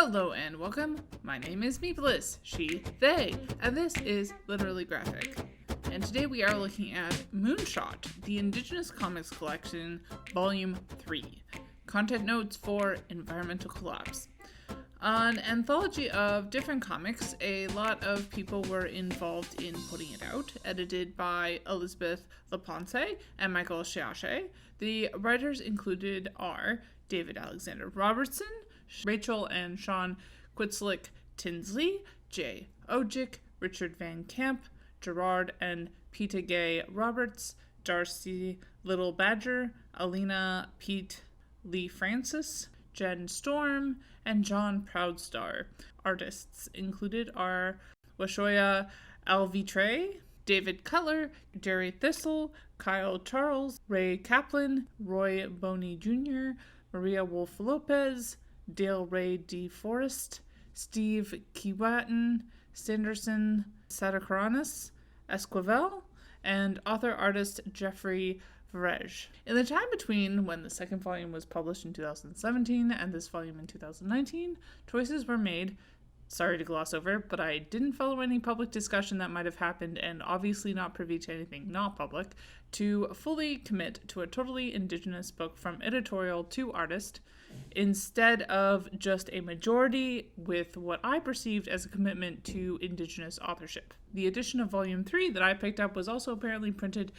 Hello and welcome. My name is Meepless, she, they, and this is Literally Graphic. And today we are looking at MOONSHOT, the Indigenous Comics Collection, Volume 3. Content notes for Environmental Collapse. An anthology of different comics, a lot of people were involved in putting it out, edited by Elizabeth LaPansee and Michael Sheyahshe. The writers included are David Alexander Robertson, Rachel and Sean Qitsualik-Tinsley, J. Odjick, Richard Van Camp, Gerard and Peta-Gay Roberts, Darcie Little Badger, Alina Pete Lee Francis, Jen Storm, and John Proudstar. Artists included are Weshoyot Alvitre, David Cutler, Jerry Thistle, Kyle Charles, Ray Caplin, Roy Boney Jr., Maria Wolf Lopez, Dale Ray Deforest, Steve Keewatin, Sanderson, Sadekaronhes, Esquivel, and author-artist Jeffrey Veregge. In the time between when the second volume was published in 2017 and this volume in 2019, choices were made, sorry to gloss over, but I didn't follow any public discussion that might have happened and obviously not privy to anything not public, to fully commit to a totally Indigenous book from editorial to artist, instead of just a majority with what I perceived as a commitment to Indigenous authorship. The edition of Volume 3 that I picked up was also apparently printed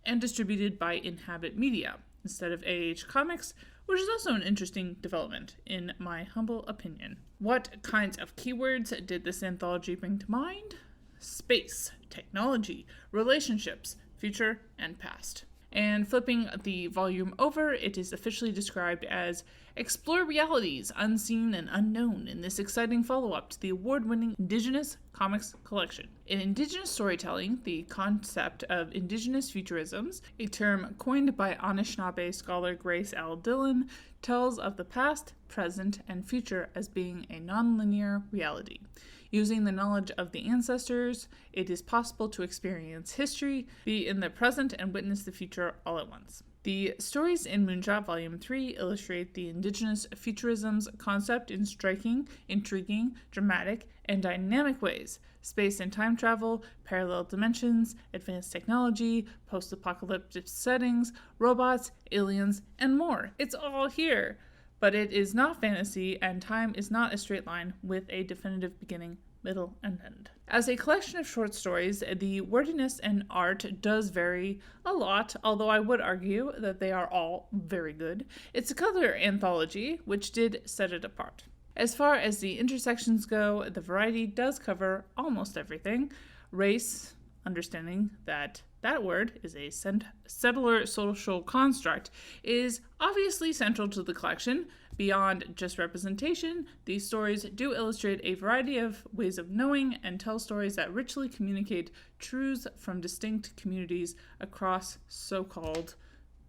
and distributed by Inhabit Media instead of AH Comics, which is also an interesting development, in my humble opinion. What kinds of keywords did this anthology bring to mind? Space, technology, relationships, future, and past. And flipping the volume over, it is officially described as explore realities unseen and unknown in this exciting follow-up to the award-winning Indigenous Comics Collection. In Indigenous storytelling, the concept of Indigenous futurisms, a term coined by Anishinaabe scholar Grace L. Dillon, tells of the past, present, and future as being a nonlinear reality. Using the knowledge of the ancestors, it is possible to experience history, be in the present, and witness the future all at once. The stories in MOONSHOT Volume 3 illustrate the Indigenous futurism's concept in striking, intriguing, dramatic, and dynamic ways. Space and time travel, parallel dimensions, advanced technology, post-apocalyptic settings, robots, aliens, and more. It's all here. But it is not fantasy, and time is not a straight line with a definitive beginning, middle, and end. As a collection of short stories, the wordiness and art does vary a lot, although I would argue that they are all very good. It's a Cutler anthology, which did set it apart. As far as the intersections go, the variety does cover almost everything. Race, understanding that word is a settler social construct, is obviously central to the collection. Beyond just representation, these stories do illustrate a variety of ways of knowing and tell stories that richly communicate truths from distinct communities across so-called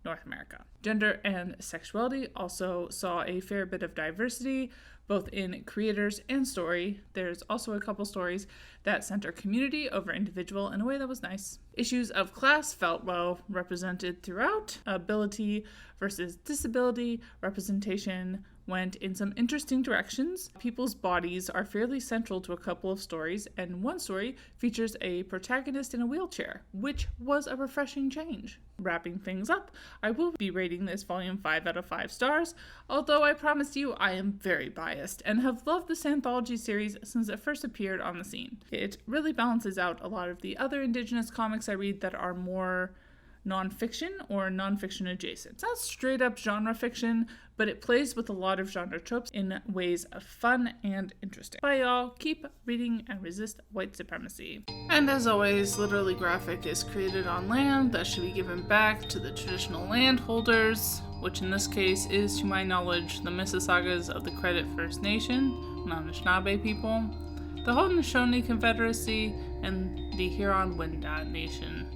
North America. Gender and sexuality also saw a fair bit of diversity, both in creators and story. There's also a couple stories that center community over individual in a way that was nice. Issues of class felt well represented throughout. Ability versus disability representation went in some interesting directions. People's bodies are fairly central to a couple of stories, and one story features a protagonist in a wheelchair, which was a refreshing change. Wrapping things up, I will be rating this volume 5 out of 5 stars, although I promise you I am very biased and have loved this anthology series since it first appeared on the scene. It really balances out a lot of the other Indigenous comics I read that are more non-fiction or non-fiction adjacent. It's not straight up genre fiction, but it plays with a lot of genre tropes in ways of fun and interesting. Bye y'all, keep reading and resist white supremacy. And as always, Literally Graphic is created on land that should be given back to the traditional landholders, which in this case is, to my knowledge, the Mississaugas of the Credit First Nation, Anishinaabe people, the Haudenosaunee Confederacy, and the Huron-Wendat Nation.